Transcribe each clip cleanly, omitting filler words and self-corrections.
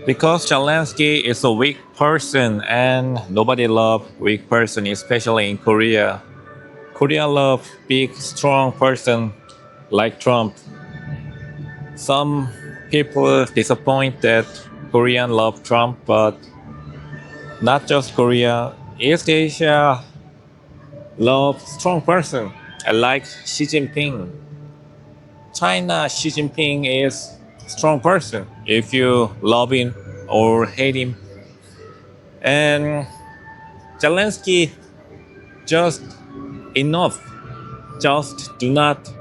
Because Zelensky is a weak person and nobody love weak person, especially in Korea. Korea love big, strong person like Trump. Some people disappoint that Korean love Trump, but not just Korea. East Asia love strong person like Xi Jinping. China, Xi Jinping is strong person if you love him or hate him. And Zelensky just enough. Just do not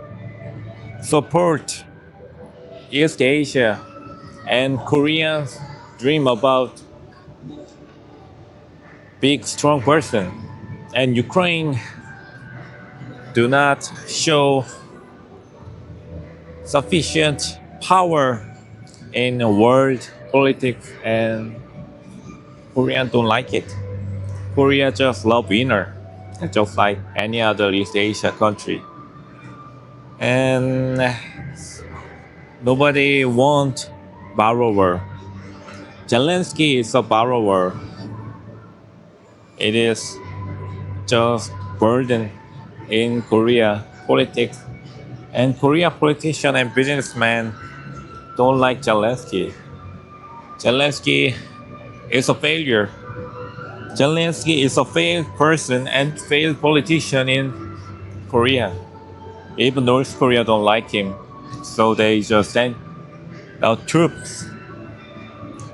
support East Asia and Koreans dream about big strong person. And Ukraine do not show sufficient power in world politics, and Koreans don't like it. Korea just love winner, just like any other East Asia country. And nobody want borrower. Zelensky is a borrower. It is just burden in Korea politics. And Korea politician and businessmen don't like Zelensky. Zelensky is a failure. Zelensky is a failed person and failed politician in Korea. Even North Korea don't like him, so they just send out troops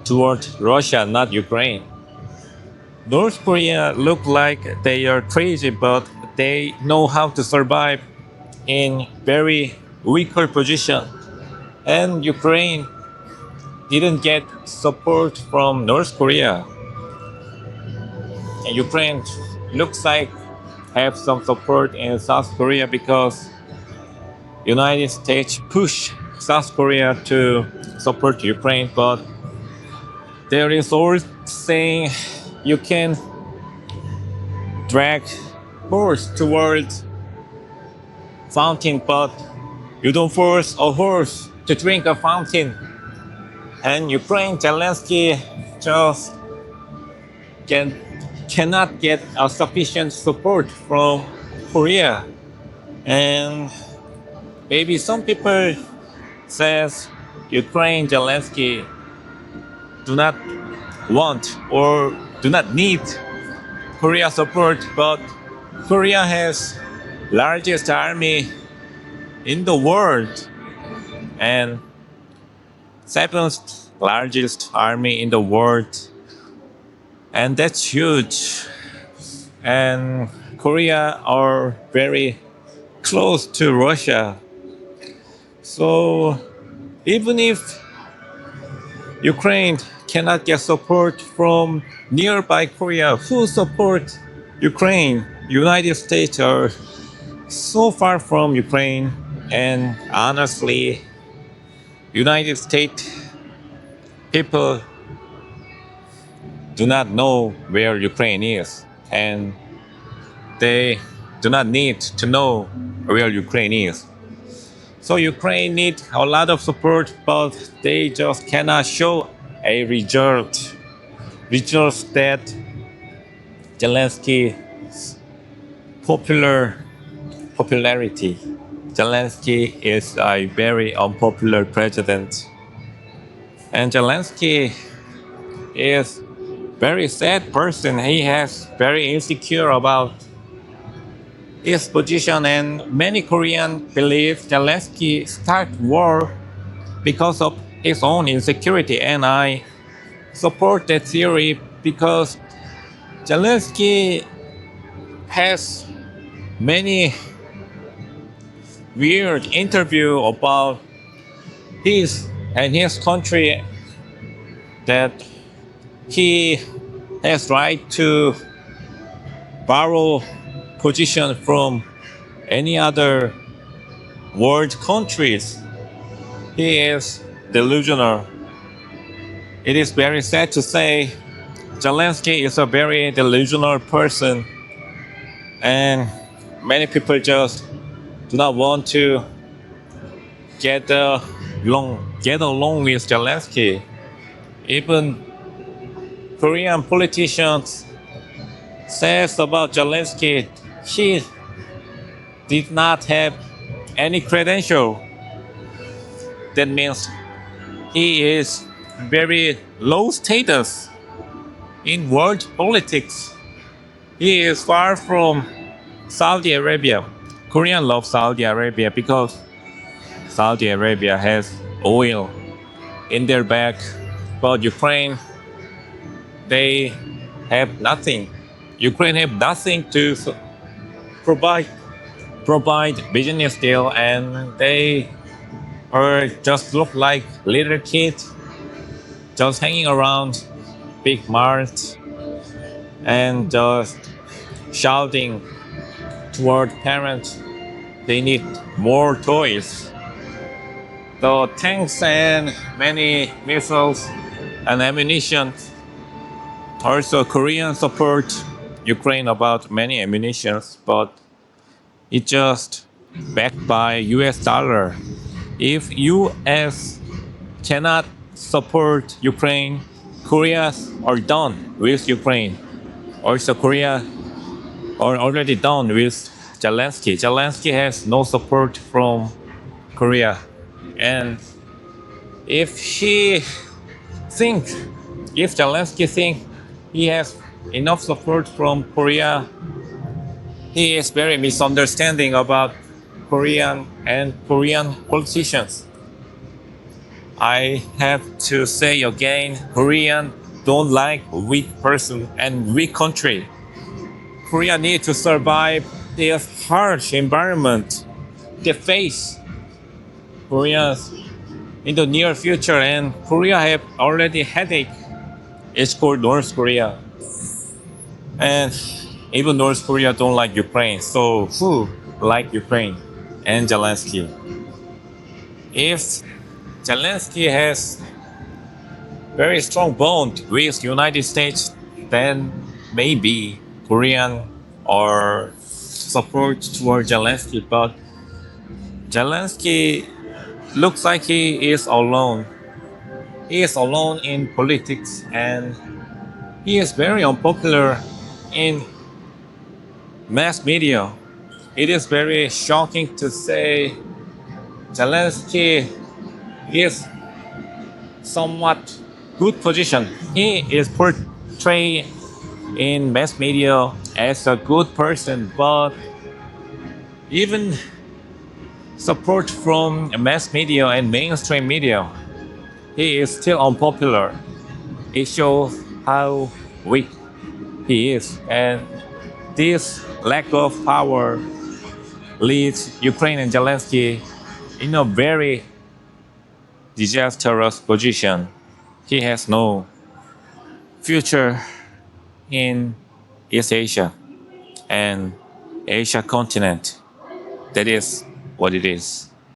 toward Russia, not Ukraine. North Korea look like they are crazy, but they know how to survive in very weaker position. And Ukraine didn't get support from North Korea. And Ukraine looks like have some support in South Korea because United States push South Korea to support Ukraine, but there is always saying you can drag horse towards fountain, but you don't force a horse to drink a fountain. And Ukraine, Zelensky just cannot get a sufficient support from Korea. And maybe some people says Ukraine, Zelensky do not want or do not need Korea support, but Korea has largest army in the world and seventh largest army in the world, and that's huge. And Korea are very close to Russia, so even if Ukraine cannot get support from nearby Korea, who support Ukraine? United States are so far from Ukraine, and honestly, United States people do not know where Ukraine is, and they do not need to know where Ukraine is. So Ukraine needs a lot of support, but they just cannot show a results that Zelensky's popularity. Zelensky is a very unpopular president, and Zelensky is very sad person. He has very insecure about his position, and many Koreans believe Zelensky start war because of his own insecurity, and I support that theory because Zelensky has many weird interview about his and his country, that he has right to borrow position from any other world countries. He is delusional. It is very sad to say Zelensky is a very delusional person, and many people just do not want to get along with Zelensky. Even Korean politicians says about Zelensky, he did not have any credential. That means he is very low status in world politics. He is far from Saudi Arabia. Koreans love Saudi Arabia because Saudi Arabia has oil in their back, but Ukraine, they have nothing. Ukraine have nothing to provide business deal, and they are just look like little kids just hanging around big marts and just shouting toward parents they need more toys. The tanks and many missiles and ammunition. Also, Korean support Ukraine about many ammunitions, but it just backed by US dollar. If US cannot support Ukraine, Korea are done with Ukraine. Also, Korea are already done with Zelensky. Zelensky has no support from Korea. And if think, if Zelensky think he has enough support from Korea, he is very misunderstanding about Korean and Korean politicians. I have to say again, Korean don't like weak person and weak country. Korea need to survive this harsh environment they face. Koreans in the near future, and Korea have already headache. It's called North Korea. And even North Korea don't like Ukraine. So who like Ukraine and Zelensky? If Zelensky has very strong bond with United States, then maybe Korean or support toward Zelensky. But Zelensky looks like he is alone. He is alone in politics, and he is very unpopular in mass media. It is very shocking to say Zelensky is somewhat good position. He is portrayed in mass media as a good person, but even support from mass media and mainstream media, he is still unpopular. It shows how weak he is, and this lack of power leads Ukraine and Zelensky in a very disastrous position. He has no future in East Asia and Asia continent. That is what it is.